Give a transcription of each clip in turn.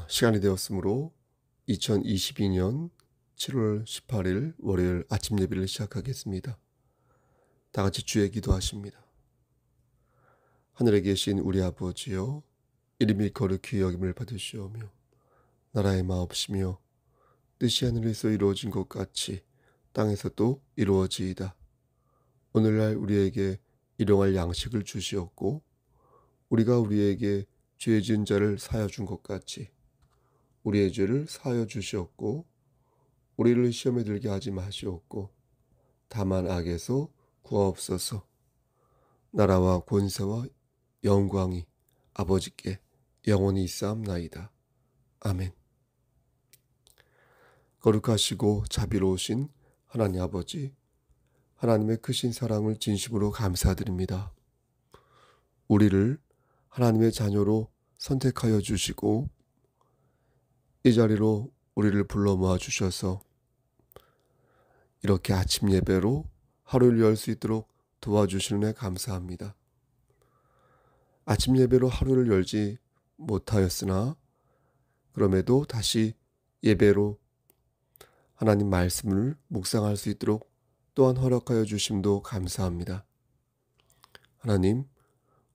시간이 되었으므로 2022년 7월 18일 월요일 아침 예배를 시작하겠습니다. 다 같이 주의 기도하십니다. 하늘에 계신 우리 아버지여, 이름이 거룩히 여김을 받으시오며 나라의 마옵시며 뜻이 하늘에서 이루어진 것 같이 땅에서도 이루어지이다. 오늘날 우리에게 일용할 양식을 주시옵고 우리가 우리에게 죄 지은 자를 사하여 준 것 같이 우리의 죄를 사하여 주시옵고 우리를 시험에 들게 하지 마시옵고 다만 악에서 구하옵소서. 나라와 권세와 영광이 아버지께 영원히 있사옵나이다. 아멘. 거룩하시고 자비로우신 하나님 아버지, 하나님의 크신 사랑을 진심으로 감사드립니다. 우리를 하나님의 자녀로 선택하여 주시고 이 자리로 우리를 불러 모아 주셔서 이렇게 아침 예배로 하루를 열 수 있도록 도와주시는 데 감사합니다. 아침 예배로 하루를 열지 못하였으나 그럼에도 다시 예배로 하나님 말씀을 묵상할 수 있도록 또한 허락하여 주심도 감사합니다. 하나님,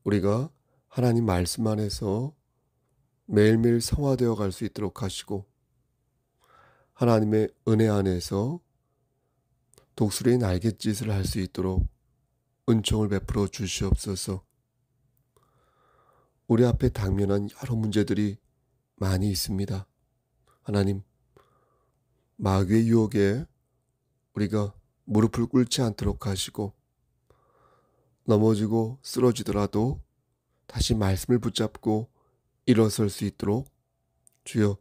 우리가 하나님 말씀 안에서 매일매일 성화되어 갈 수 있도록 하시고 하나님의 은혜 안에서 독수리의 날갯짓을 할 수 있도록 은총을 베풀어 주시옵소서. 우리 앞에 당면한 여러 문제들이 많이 있습니다. 하나님, 마귀의 유혹에 우리가 무릎을 꿇지 않도록 하시고 넘어지고 쓰러지더라도 다시 말씀을 붙잡고 일어설 수 있도록 주여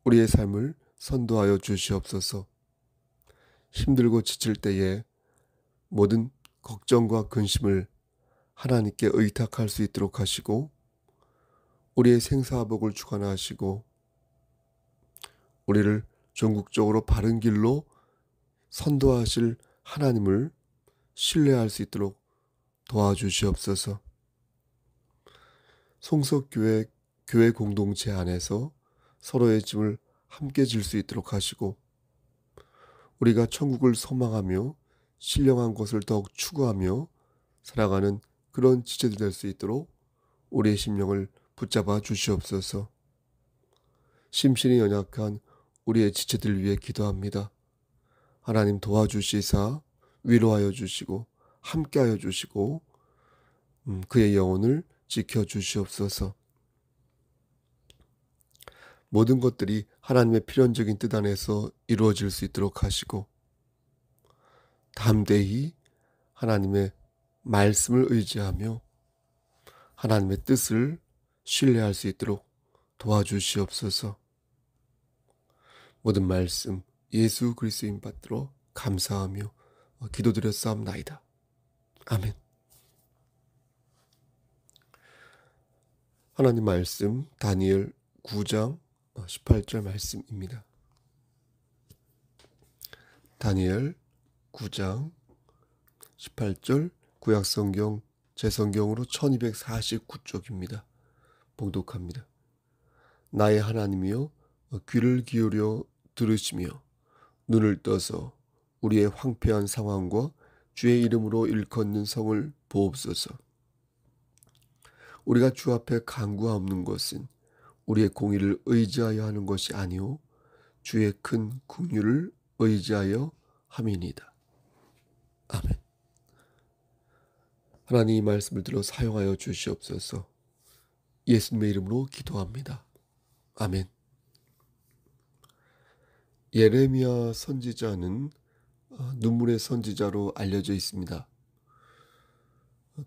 우리의 삶을 선도하여 주시옵소서. 힘들고 지칠 때에 모든 걱정과 근심을 하나님께 의탁할 수 있도록 하시고 우리의 생사복을 주관하시고 우리를 전국적으로 바른 길로 선도하실 하나님을 신뢰할 수 있도록 도와주시옵소서. 송석교회 교회 공동체 안에서 서로의 짐을 함께 질 수 있도록 하시고 우리가 천국을 소망하며 신령한 것을 더욱 추구하며 살아가는 그런 지체들 될 수 있도록 우리의 심령을 붙잡아 주시옵소서. 심신이 연약한 우리의 지체들 위해 기도합니다. 하나님 도와주시사 위로하여 주시고 함께하여 주시고 그의 영혼을 지켜주시옵소서. 모든 것들이 하나님의 필연적인 뜻 안에서 이루어질 수 있도록 하시고 담대히 하나님의 말씀을 의지하며 하나님의 뜻을 신뢰할 수 있도록 도와주시옵소서. 모든 말씀 예수 그리스도인 받들어 감사하며 기도드렸사옵나이다. 아멘. 하나님 말씀 다니엘 9장 18절 말씀입니다. 다니엘 9장 18절 구약성경 제성경으로 1249쪽입니다. 봉독합니다. 나의 하나님이여 귀를 기울여 들으시며 눈을 떠서 우리의 황폐한 상황과 주의 이름으로 일컫는 성을 보옵소서. 우리가 주 앞에 간구하옵는 것은 우리의 공의를 의지하여 하는 것이 아니오 주의 큰 긍휼을 의지하여 함이니이다. 아멘. 하나님 이 말씀을 들어 사용하여 주시옵소서. 예수님의 이름으로 기도합니다. 아멘. 예레미야 선지자는 눈물의 선지자로 알려져 있습니다.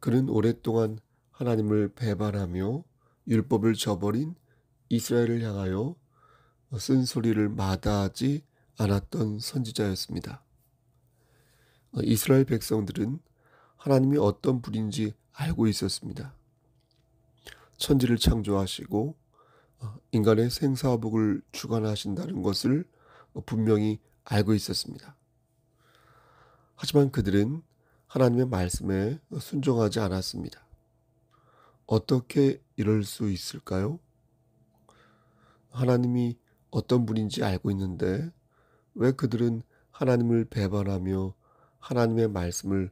그는 오랫동안 하나님을 배반하며 율법을 저버린 이스라엘을 향하여 쓴소리를 마다하지 않았던 선지자였습니다. 이스라엘 백성들은 하나님이 어떤 분인지 알고 있었습니다. 천지를 창조하시고 인간의 생사복을 주관하신다는 것을 분명히 알고 있었습니다. 하지만 그들은 하나님의 말씀에 순종하지 않았습니다. 어떻게 이럴 수 있을까요? 하나님이 어떤 분인지 알고 있는데 왜 그들은 하나님을 배반하며 하나님의 말씀을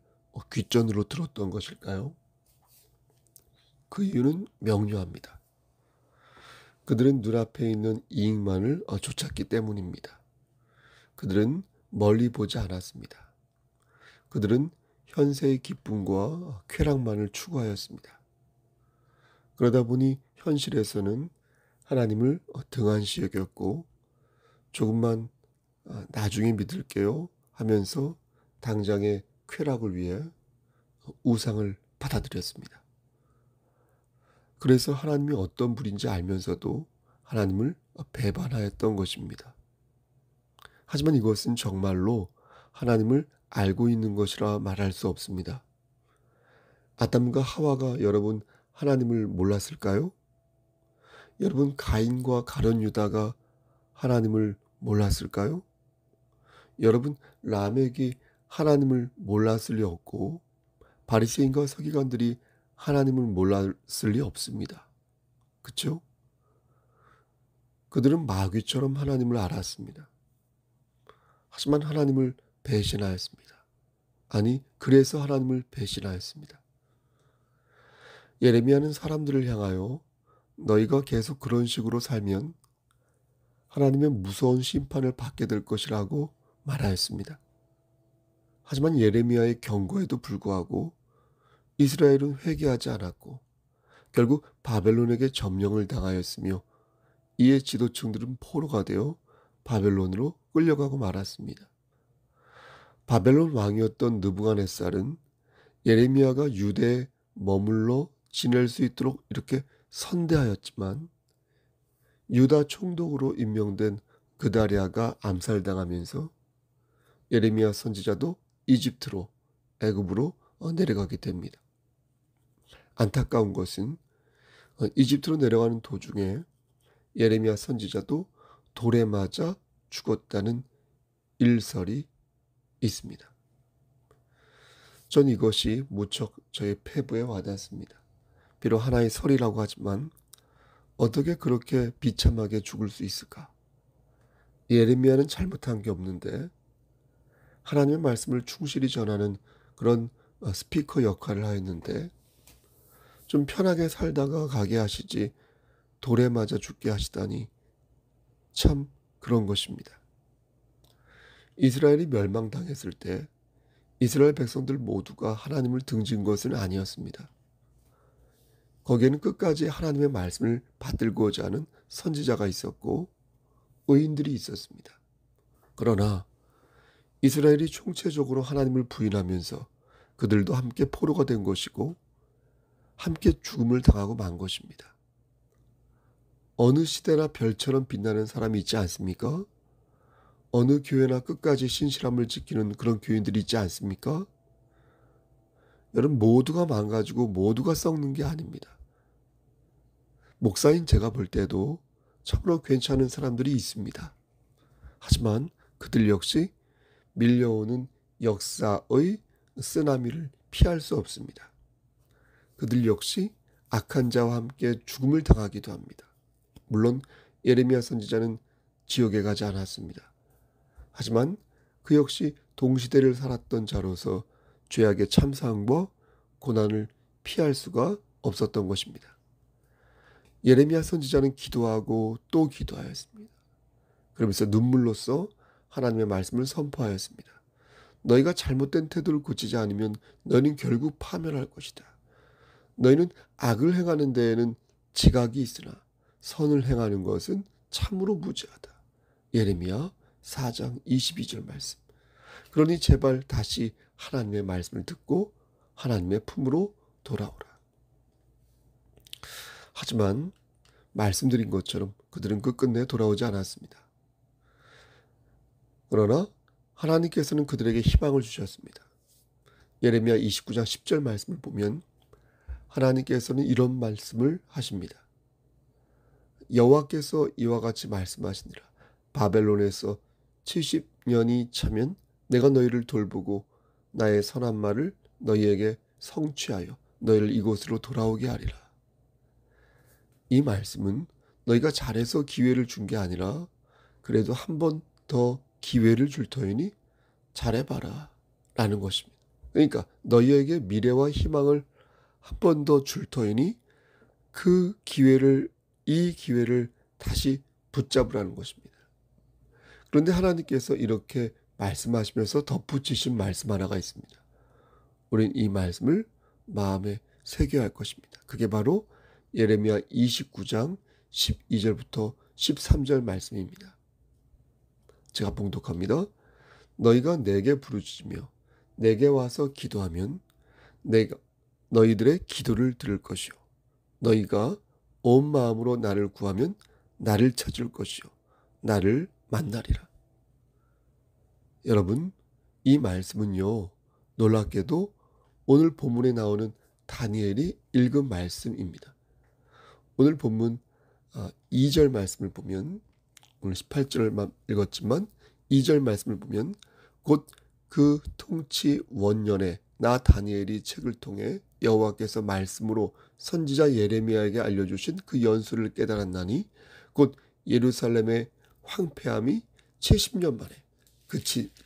귓전으로 들었던 것일까요? 그 이유는 명료합니다. 그들은 눈앞에 있는 이익만을 쫓았기 때문입니다. 그들은 멀리 보지 않았습니다. 그들은 현세의 기쁨과 쾌락만을 추구하였습니다. 그러다 보니 현실에서는 하나님을 등한시 여겼고 조금만 나중에 믿을게요 하면서 당장의 쾌락을 위해 우상을 받아들였습니다. 그래서 하나님이 어떤 분인지 알면서도 하나님을 배반하였던 것입니다. 하지만 이것은 정말로 하나님을 알고 있는 것이라 말할 수 없습니다. 아담과 하와가 여러분 하나님을 몰랐을까요? 여러분 가인과 가룟 유다가 하나님을 몰랐을까요? 여러분 라멕이 하나님을 몰랐을 리 없고 바리새인과 서기관들이 하나님을 몰랐을 리 없습니다. 그렇죠? 그들은 마귀처럼 하나님을 알았습니다. 하지만 하나님을 배신하였습니다. 아니, 그래서 하나님을 배신하였습니다. 예레미야는 사람들을 향하여 너희가 계속 그런 식으로 살면 하나님의 무서운 심판을 받게 될 것이라고 말하였습니다. 하지만 예레미야의 경고에도 불구하고 이스라엘은 회개하지 않았고 결국 바벨론에게 점령을 당하였으며 이에 지도층들은 포로가 되어 바벨론으로 끌려가고 말았습니다. 바벨론 왕이었던 느부갓네살은 예레미야가 유대에 머물러 지낼 수 있도록 이렇게 선대하였지만 유다 총독으로 임명된 그다랴가 암살당하면서 예레미야 선지자도 이집트로 애굽으로 내려가게 됩니다. 안타까운 것은 이집트로 내려가는 도중에 예레미야 선지자도 돌에 맞아 죽었다는 일설이 있습니다. 전 이것이 무척 저의 폐부에 와닿습니다. 비록 하나의 설이라고 하지만 어떻게 그렇게 비참하게 죽을 수 있을까? 예레미야는 잘못한 게 없는데 하나님의 말씀을 충실히 전하는 그런 스피커 역할을 하였는데 좀 편하게 살다가 가게 하시지 돌에 맞아 죽게 하시다니 참 그런 것입니다. 이스라엘이 멸망당했을 때 이스라엘 백성들 모두가 하나님을 등진 것은 아니었습니다. 거기에는 끝까지 하나님의 말씀을 받들고자 하는 선지자가 있었고 의인들이 있었습니다. 그러나 이스라엘이 총체적으로 하나님을 부인하면서 그들도 함께 포로가 된 것이고 함께 죽음을 당하고 만 것입니다. 어느 시대나 별처럼 빛나는 사람이 있지 않습니까? 어느 교회나 끝까지 신실함을 지키는 그런 교인들이 있지 않습니까? 여러분 모두가 망가지고 모두가 썩는 게 아닙니다. 목사인 제가 볼 때도 참으로 괜찮은 사람들이 있습니다. 하지만 그들 역시 밀려오는 역사의 쓰나미를 피할 수 없습니다. 그들 역시 악한 자와 함께 죽음을 당하기도 합니다. 물론 예레미야 선지자는 지옥에 가지 않았습니다. 하지만 그 역시 동시대를 살았던 자로서 죄악의 참사함과 고난을 피할 수가 없었던 것입니다. 예레미야 선지자는 기도하고 또 기도하였습니다. 그러면서 눈물로써 하나님의 말씀을 선포하였습니다. 너희가 잘못된 태도를 고치지 않으면 너희는 결국 파멸할 것이다. 너희는 악을 행하는 데에는 지각이 있으나 선을 행하는 것은 참으로 무지하다. 예레미야 4장 22절 말씀. 그러니 제발 다시 하나님의 말씀을 듣고 하나님의 품으로 돌아오라. 하지만 말씀드린 것처럼 그들은 끝끝내 돌아오지 않았습니다. 그러나 하나님께서는 그들에게 희망을 주셨습니다. 예레미야 29장 10절 말씀을 보면 하나님께서는 이런 말씀을 하십니다. 여호와께서 이와 같이 말씀하시니라. 바벨론에서 70년이 차면 내가 너희를 돌보고 나의 선한 말을 너희에게 성취하여 너희를 이곳으로 돌아오게 하리라. 이 말씀은 너희가 잘해서 기회를 준 게 아니라 그래도 한 번 더 기회를 줄 터이니 잘해봐라 라는 것입니다. 그러니까 너희에게 미래와 희망을 한 번 더 줄 터이니 이 기회를 다시 붙잡으라는 것입니다. 그런데 하나님께서 이렇게 말씀하시면서 덧붙이신 말씀 하나가 있습니다. 우린 이 말씀을 마음에 새겨야 할 것입니다. 그게 바로 예레미야 29장 12절부터 13절 말씀입니다. 제가 봉독합니다. 너희가 내게 부르짖으며 내게 와서 기도하면 내가 너희들의 기도를 들을 것이요 너희가 온 마음으로 나를 구하면 나를 찾을 것이요 나를 만나리라. 여러분, 이 말씀은요, 놀랍게도 오늘 본문에 나오는 다니엘이 읽은 말씀입니다. 오늘 본문 2절 말씀을 보면, 오늘 18절만 읽었지만 2절 말씀을 보면 곧 그 통치 원년에 나 다니엘이 책을 통해 여호와께서 말씀으로 선지자 예레미야에게 알려주신 그 연수를 깨달았나니 곧 예루살렘의 황폐함이 70년 만에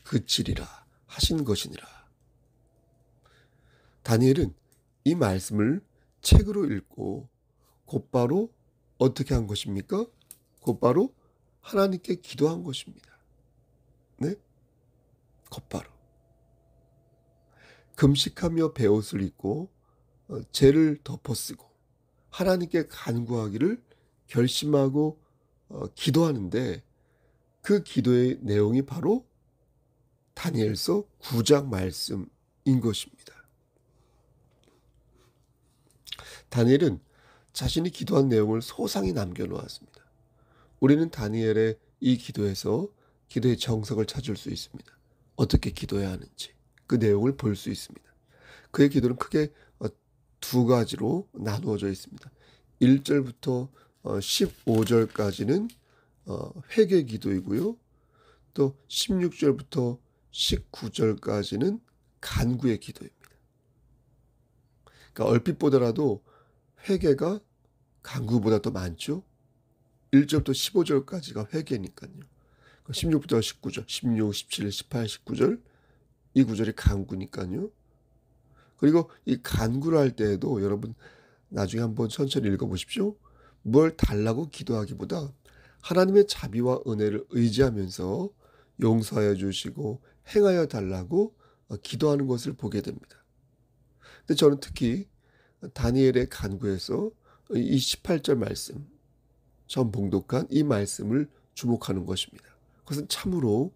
그치리라 하신 것이니라. 다니엘은 이 말씀을 책으로 읽고 곧바로 어떻게 한 것입니까? 곧바로 하나님께 기도한 것입니다. 네? 곧바로. 금식하며 베옷을 입고 죄를 덮어쓰고 하나님께 간구하기를 결심하고 기도하는데 그 기도의 내용이 바로 다니엘서 9장 말씀인 것입니다. 다니엘은 자신이 기도한 내용을 소상히 남겨놓았습니다. 우리는 다니엘의 이 기도에서 기도의 정석을 찾을 수 있습니다. 어떻게 기도해야 하는지 그 내용을 볼 수 있습니다. 그의 기도는 크게 두 가지로 나누어져 있습니다. 1절부터 15절까지는 회개 기도이고요. 또 16절부터 19절까지는 간구의 기도입니다. 그러니까 얼핏 보더라도 회개가 간구보다 더 많죠. 1절부터 15절까지가 회개니까요. 16부터 19절, 16, 17, 18, 19절 이 구절이 간구니까요. 그리고 이 간구를 할 때에도 여러분 나중에 한번 천천히 읽어보십시오. 뭘 달라고 기도하기보다 하나님의 자비와 은혜를 의지하면서 용서하여 주시고 행하여 달라고 기도하는 것을 보게 됩니다. 근데 저는 특히 다니엘의 간구에서 이 18절 말씀, 처음 봉독한 이 말씀을 주목하는 것입니다. 그것은 참으로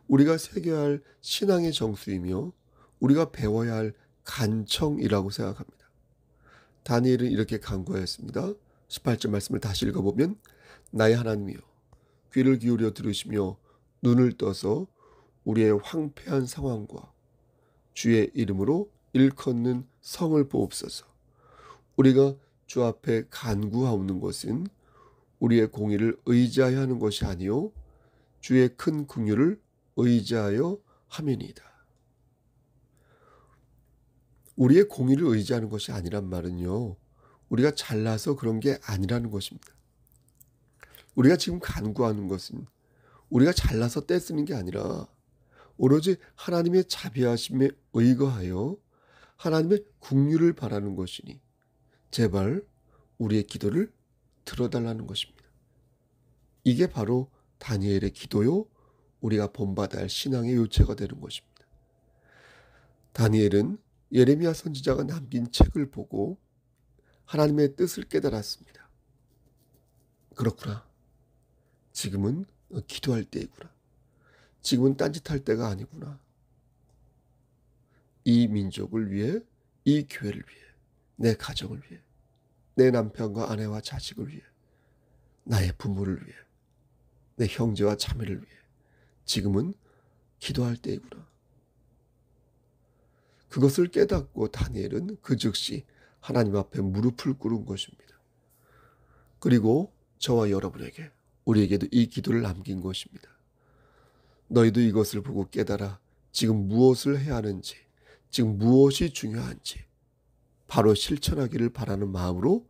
우리가 새겨야 할 신앙의 정수이며 우리가 배워야 할 간청이라고 생각합니다. 다니엘은 이렇게 간구하였습니다. 18절 말씀을 다시 읽어보면 나의 하나님이여 귀를 기울여 들으시며 눈을 떠서 우리의 황폐한 상황과 주의 이름으로 일컫는 성을 보옵소서. 우리가 주 앞에 간구하옵는 것은 우리의 공의를 의지하여 하는 것이 아니요 주의 큰 긍휼을 의지하여 함이니이다. 우리의 공의를 의지하는 것이 아니란 말은요, 우리가 잘나서 그런 게 아니라는 것입니다. 우리가 지금 간구하는 것은 우리가 잘나서 떼쓰는 게 아니라 오로지 하나님의 자비하심에 의거하여 하나님의 긍휼을 바라는 것이니 제발 우리의 기도를 들어달라는 것입니다. 이게 바로 다니엘의 기도요, 우리가 본받아야 할 신앙의 요체가 되는 것입니다. 다니엘은 예레미야 선지자가 남긴 책을 보고 하나님의 뜻을 깨달았습니다. 그렇구나. 지금은 기도할 때이구나. 지금은 딴짓할 때가 아니구나. 이 민족을 위해, 이 교회를 위해, 내 가정을 위해, 내 남편과 아내와 자식을 위해, 나의 부모를 위해, 내 형제와 자매를 위해 지금은 기도할 때이구나. 그것을 깨닫고 다니엘은 그 즉시 하나님 앞에 무릎을 꿇은 것입니다. 그리고 저와 여러분에게, 우리에게도 이 기도를 남긴 것입니다. 너희도 이것을 보고 깨달아 지금 무엇을 해야 하는지, 지금 무엇이 중요한지 바로 실천하기를 바라는 마음으로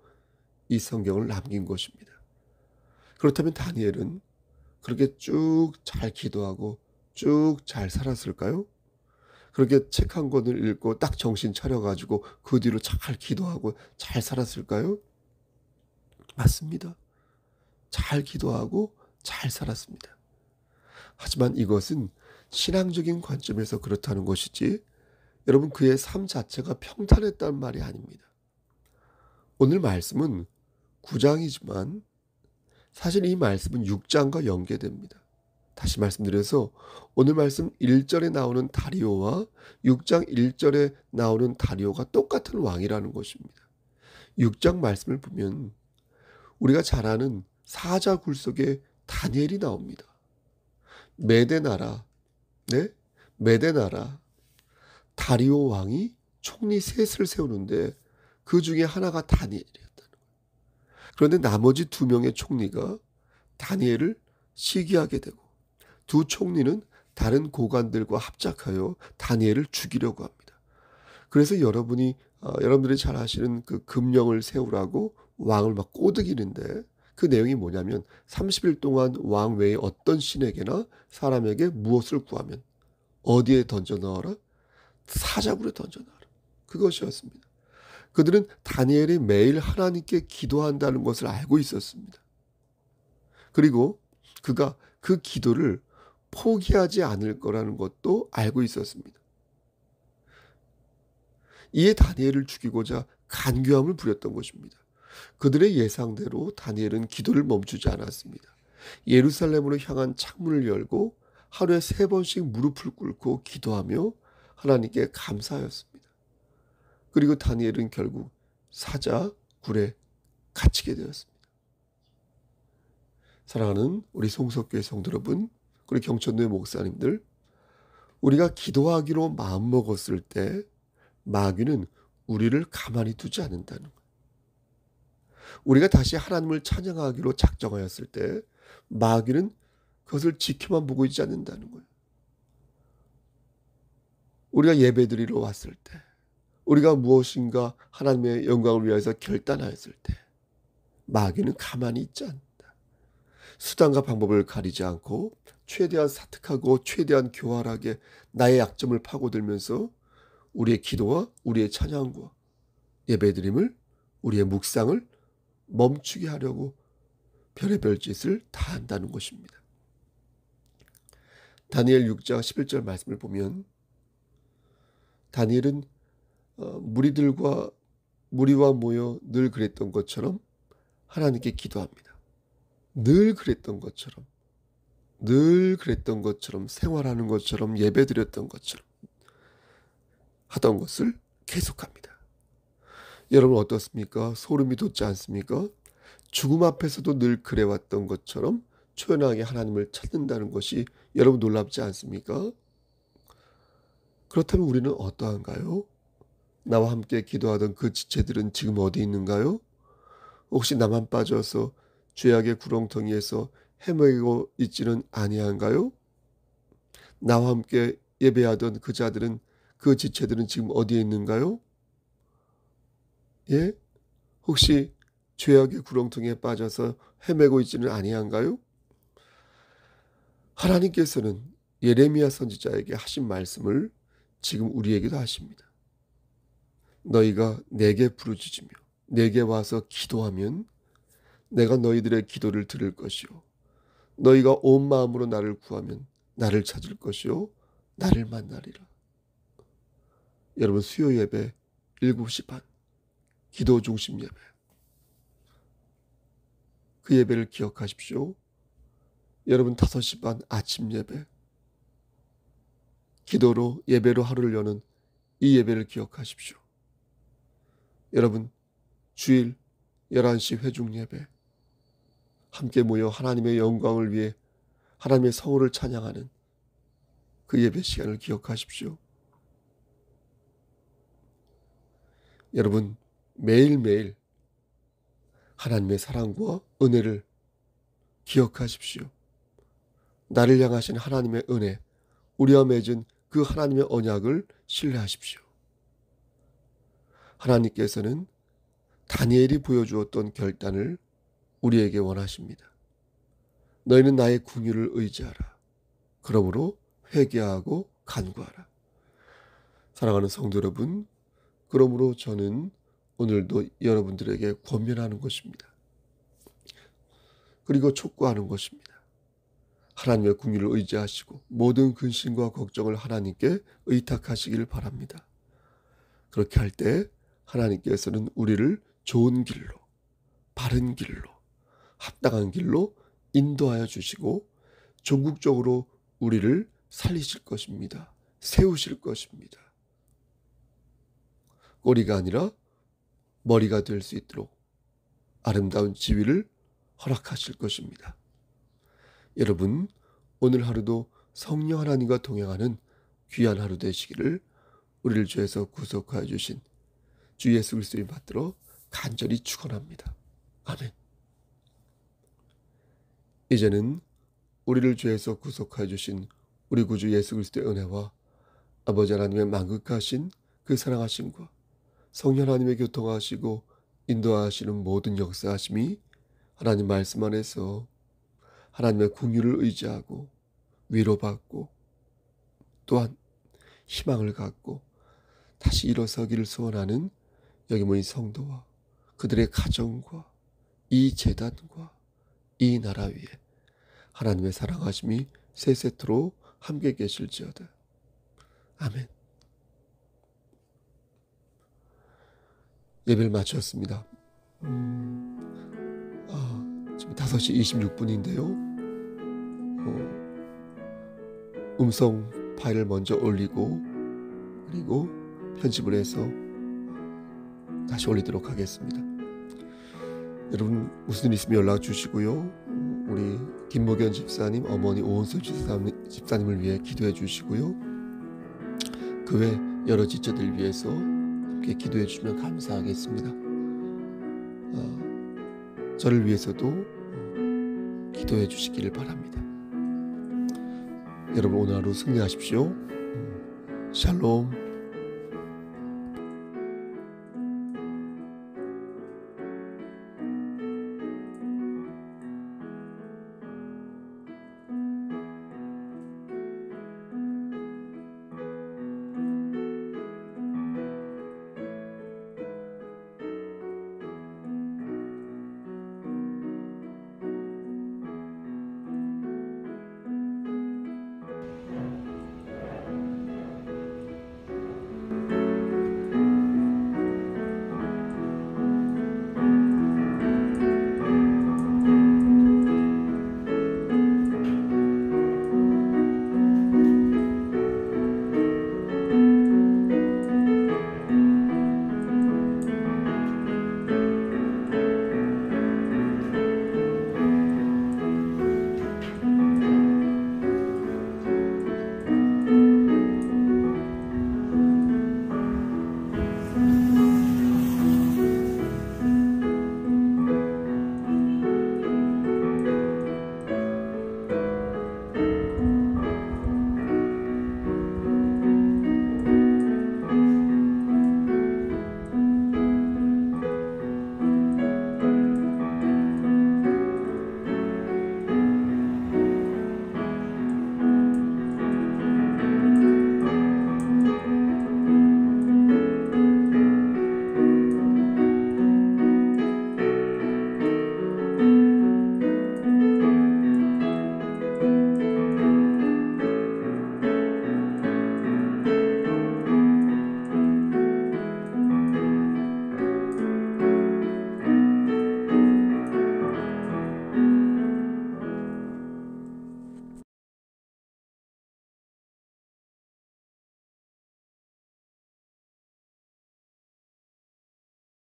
이 성경을 남긴 것입니다. 그렇다면 다니엘은 그렇게 쭉 잘 기도하고 쭉 잘 살았을까요? 그렇게 책 한 권을 읽고 딱 정신 차려가지고 그 뒤로 잘 기도하고 잘 살았을까요? 맞습니다. 잘 기도하고 잘 살았습니다. 하지만 이것은 신앙적인 관점에서 그렇다는 것이지 여러분 그의 삶 자체가 평탄했다는 말이 아닙니다. 오늘 말씀은 9장이지만 사실 이 말씀은 6장과 연계됩니다. 다시 말씀드려서 오늘 말씀 1절에 나오는 다리오와 6장 1절에 나오는 다리오가 똑같은 왕이라는 것입니다. 6장 말씀을 보면 우리가 잘 아는 사자굴 속에 다니엘이 나옵니다. 메대 나라, 네? 메대 나라 다리오 왕이 총리 셋을 세우는데 그 중에 하나가 다니엘이었다는 거예요. 그런데 나머지 두 명의 총리가 다니엘을 시기하게 되고 두 총리는 다른 고관들과 합작하여 다니엘을 죽이려고 합니다. 그래서 여러분들이 잘 아시는 그 금령을 세우라고 왕을 막 꼬드기는데 그 내용이 뭐냐면 30일 동안 왕 외에 어떤 신에게나 사람에게 무엇을 구하면 어디에 던져 넣어라? 사자굴에 던져 넣어라. 그것이었습니다. 그들은 다니엘이 매일 하나님께 기도한다는 것을 알고 있었습니다. 그리고 그가 그 기도를 포기하지 않을 거라는 것도 알고 있었습니다. 이에 다니엘을 죽이고자 간교함을 부렸던 것입니다. 그들의 예상대로 다니엘은 기도를 멈추지 않았습니다. 예루살렘으로 향한 창문을 열고 하루에 3번씩 무릎을 꿇고 기도하며 하나님께 감사하였습니다. 그리고 다니엘은 결국 사자굴에 갇히게 되었습니다. 사랑하는 우리 송석교회 성도 여러분, 우리 경천도의 목사님들, 우리가 기도하기로 마음먹었을 때 마귀는 우리를 가만히 두지 않는다는 거예요. 우리가 다시 하나님을 찬양하기로 작정하였을 때 마귀는 그것을 지켜만 보고 있지 않는다는 거예요. 우리가 예배드리러 왔을 때, 우리가 무엇인가 하나님의 영광을 위해서 결단하였을 때 마귀는 가만히 있지 않는다. 수단과 방법을 가리지 않고 최대한 사특하고 최대한 교활하게 나의 약점을 파고들면서 우리의 기도와 우리의 찬양과 예배드림을, 우리의 묵상을 멈추게 하려고 별의별 짓을 다 한다는 것입니다. 다니엘 6장 11절 말씀을 보면 다니엘은 무리와 모여 늘 그랬던 것처럼 하나님께 기도합니다. 늘 그랬던 것처럼 생활하는 것처럼 예배드렸던 것처럼 하던 것을 계속합니다. 여러분 어떻습니까? 소름이 돋지 않습니까? 죽음 앞에서도 늘 그래왔던 것처럼 초연하게 하나님을 찾는다는 것이 여러분 놀랍지 않습니까? 그렇다면 우리는 어떠한가요? 나와 함께 기도하던 그 지체들은 지금 어디 있는가요? 혹시 나만 빠져서 죄악의 구렁텅이에서 헤매고 있지는 아니한가요? 나와 함께 예배하던 그 지체들은 지금 어디에 있는가요? 예? 혹시 죄악의 구렁텅이에 빠져서 헤매고 있지는 아니한가요? 하나님께서는 예레미야 선지자에게 하신 말씀을 지금 우리에게도 하십니다. 너희가 내게 부르짖으며 내게 와서 기도하면 내가 너희들의 기도를 들을 것이요 너희가 온 마음으로 나를 구하면 나를 찾을 것이요 나를 만나리라. 여러분 수요 예배 7시 반 기도 중심 예배, 그 예배를 기억하십시오. 여러분 5시 반 아침 예배, 기도로 예배로 하루를 여는 이 예배를 기억하십시오. 여러분 주일 11시 회중 예배, 함께 모여 하나님의 영광을 위해 하나님의 성호를 찬양하는 그 예배 시간을 기억하십시오. 여러분 매일매일 하나님의 사랑과 은혜를 기억하십시오. 나를 향하신 하나님의 은혜, 우리와 맺은 그 하나님의 언약을 신뢰하십시오. 하나님께서는 다니엘이 보여주었던 결단을 우리에게 원하십니다. 너희는 나의 긍휼을 의지하라. 그러므로 회개하고 간구하라. 사랑하는 성도 여러분, 그러므로 저는 오늘도 여러분들에게 권면하는 것입니다. 그리고 촉구하는 것입니다. 하나님의 긍휼을 의지하시고 모든 근심과 걱정을 하나님께 의탁하시기를 바랍니다. 그렇게 할 때 하나님께서는 우리를 좋은 길로, 바른 길로, 합당한 길로 인도하여 주시고 전국적으로 우리를 살리실 것입니다. 세우실 것입니다. 꼬리가 아니라 머리가 될 수 있도록 아름다운 지위를 허락하실 것입니다. 여러분, 오늘 하루도 성령 하나님과 동행하는 귀한 하루 되시기를 우리를 죄에서 구속하여 주신 주 예수 그리스도를 받들어 간절히 축원합니다. 아멘. 이제는 우리를 죄에서 구속하여 주신 우리 구주 예수 그리스도의 은혜와 아버지 하나님의 만극하신 그 사랑하심과 성령 하나님의 교통하시고 인도하시는 모든 역사하심이 하나님 말씀 안에서 하나님의 긍휼을 의지하고 위로받고 또한 희망을 갖고 다시 일어서기를 소원하는 여기 모인 성도와 그들의 가정과 이 재단과 이 나라 위에 하나님의 사랑하심이 세세토록 함께 계실지어다. 아멘. 예배를 마쳤습니다. 지금 5시 26분인데요. 음성 파일을 먼저 올리고 그리고 편집을 해서 다시 올리도록 하겠습니다. 여러분 무슨 일 있으면 연락 주시고요. 우리 김목연 집사님, 어머니 오은솔 집사님을 위해 기도해 주시고요. 그 외 여러 지체들 위해서 함께 기도해 주시면 감사하겠습니다. 저를 위해서도 기도해 주시기를 바랍니다. 여러분 오늘 하루 승리하십시오. 샬롬.